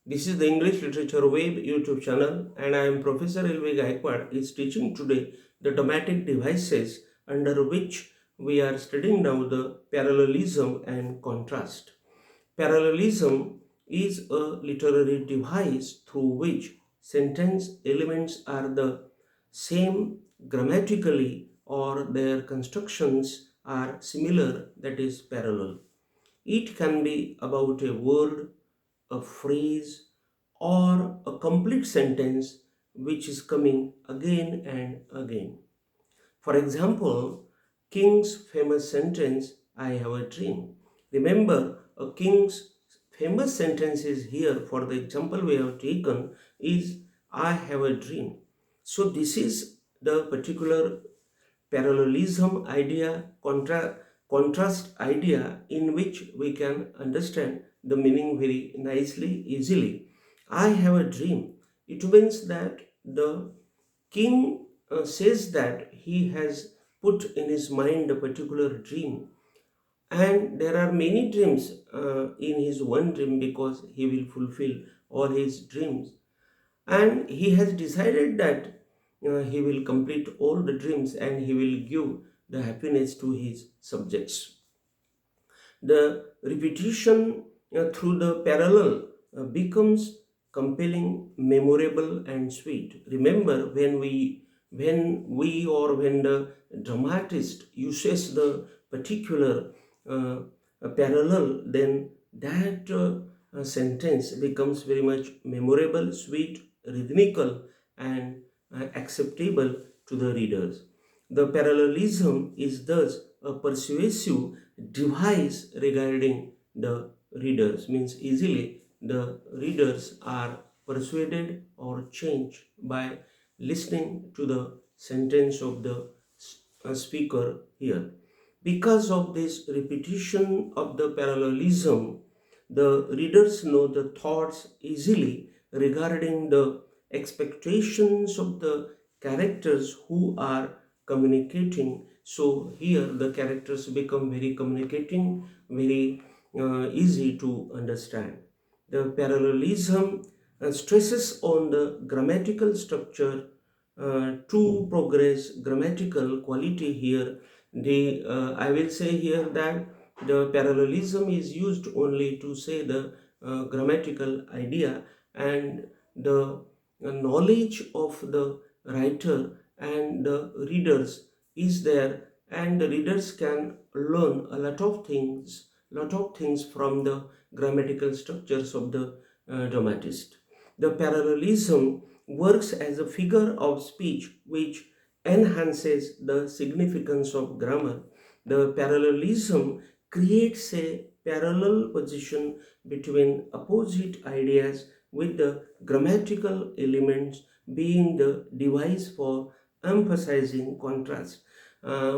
This is the English Literature Web YouTube channel, and I am Professor L.B.Gayakawad is teaching today the dramatic devices under which we are studying now the parallelism and contrast. Parallelism is a literary device through which sentence elements are the same grammatically or their constructions are similar, that is parallel. It can be about a word, a phrase, or a complete sentence which is coming again and again. For example, King's famous sentence, I have a dream. Remember, a king's famous sentence is here for the example we have taken is I have a dream. So this is the particular parallelism idea, contrast idea in which we can understand the meaning very nicely, easily. I have a dream. It means that the king says that he has put in his mind a particular dream, and there are many dreams in his one dream because he will fulfill all his dreams, and he has decided that he will complete all the dreams and he will give the happiness to his subjects. The repetition through the parallel becomes compelling, memorable, and sweet. Remember, when the dramatist uses the particular parallel, then that sentence becomes very much memorable, sweet, rhythmical, and acceptable to the readers. The parallelism is thus a persuasive device regarding the readers, means easily the readers are persuaded or changed by listening to the sentence of the speaker here. Because of this repetition of the parallelism, the readers know the thoughts easily regarding the expectations of the characters who are communicating. So here the characters become very communicating, very easy to understand. The parallelism stresses on the grammatical structure to progress grammatical quality here. I will say here that the parallelism is used only to say the grammatical idea, and the knowledge of the writer and the readers is there, and the readers can learn a lot of things from the grammatical structures of the dramatist. The parallelism works as a figure of speech which enhances the significance of grammar. The parallelism creates a parallel position between opposite ideas, with the grammatical elements being the device for emphasizing contrast.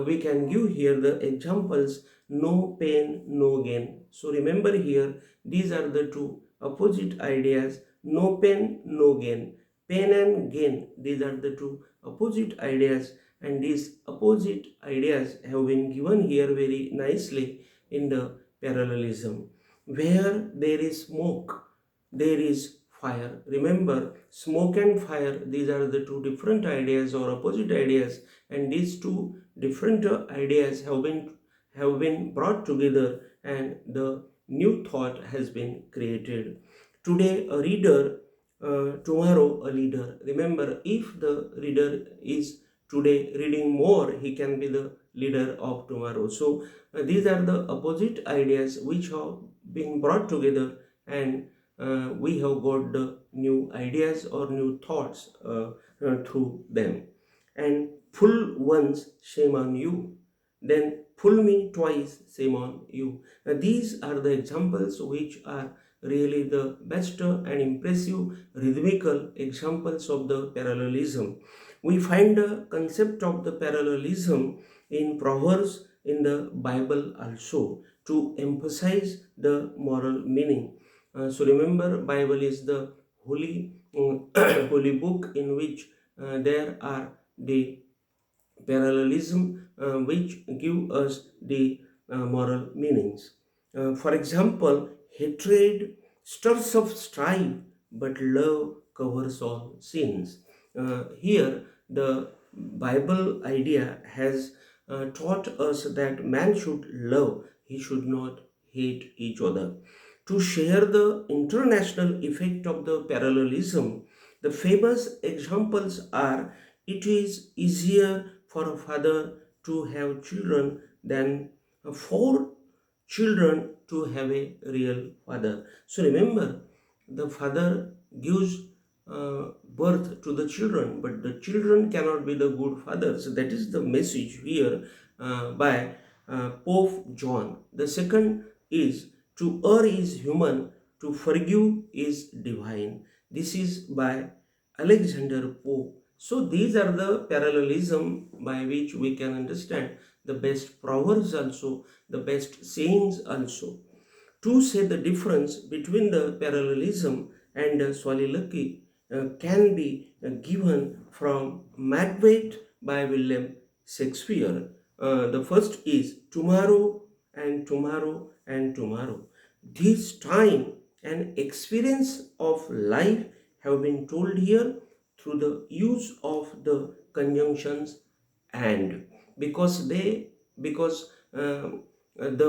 We can give here the examples no pain, no gain. So remember here, these are the two opposite ideas, no pain, no gain. Pain and gain, these are the two opposite ideas, and these opposite ideas have been given here very nicely in the parallelism. Where there is smoke, there is fire. Remember, smoke and fire, these are the two different ideas or opposite ideas, and these two different ideas have been brought together, and the new thought has been created. Today a reader, tomorrow a leader. Remember, if the reader is today reading more, he can be the leader of tomorrow. So these are the opposite ideas which have been brought together, and we have got the new ideas or new thoughts through them. And fool once, shame on you. Then fool me twice, shame on you. Now, these are the examples which are really the best and impressive rhythmical examples of the parallelism. We find the concept of the parallelism in Proverbs in the Bible also to emphasize the moral meaning. So remember, Bible is the holy holy book in which there are the parallelism which give us the moral meanings. For example, hatred stirs up strife, but love covers all sins. Here, the Bible idea has taught us that man should love, he should not hate each other. To share the international effect of the parallelism, the famous examples are: it is easier for a father to have children than for children to have a real father. So remember, the father gives birth to the children, but the children cannot be the good fathers. That is the message here by Pope John. The second is: to err is human, to forgive is divine. This is by Alexander Pope. So these are the parallelism by which we can understand the best proverbs also, the best sayings also. To say the difference between the parallelism and soliloquy can be given from Macbeth by William Shakespeare. The first is tomorrow and tomorrow and tomorrow. This time and experience of life have been told here through the use of the conjunctions and, because the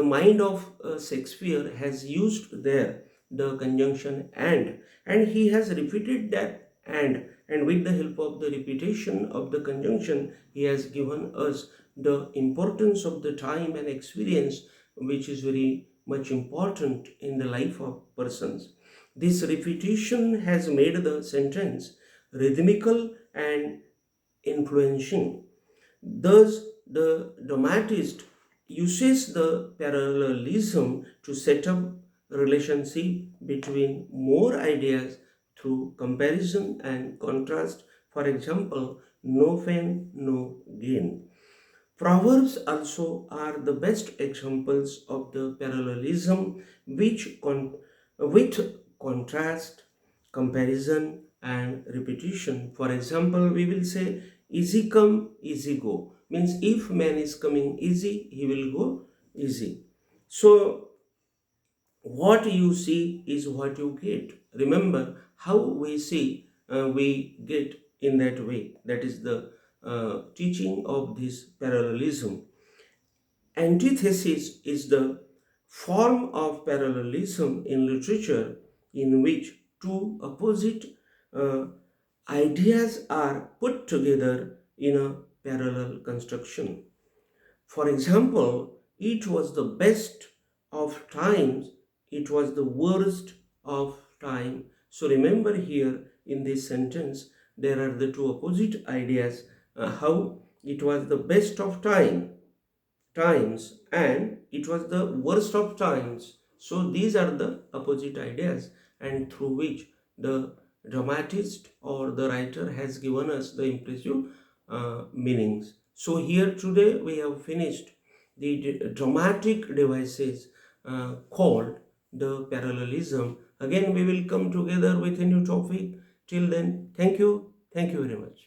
mind of Shakespeare has used there the conjunction and he has repeated that and with the help of the repetition of the conjunction he has given us the importance of the time and experience, which is very much important in the life of persons. This repetition has made the sentence rhythmical and influential. Thus, the dramatist uses the parallelism to set up relationship between more ideas through comparison and contrast. For example, no pain, no gain. Proverbs also are the best examples of the parallelism with contrast, comparison, and repetition. For example, we will say easy come, easy go. Means if man is coming easy, he will go easy. So what you see is what you get. Remember, how we see, we get in that way. That is the teaching of this parallelism. Antithesis is the form of parallelism in literature in which two opposite uh, ideas are put together in a parallel construction. For example, it was the best of times, it was the worst of time. So remember here in this sentence, there are the two opposite ideas, how it was the best of times and it was the worst of times. So these are the opposite ideas and through which the dramatist or the writer has given us the impressive meanings. So here today we have finished the dramatic devices called the parallelism. Again we will come together with a new topic. Till then, thank you very much.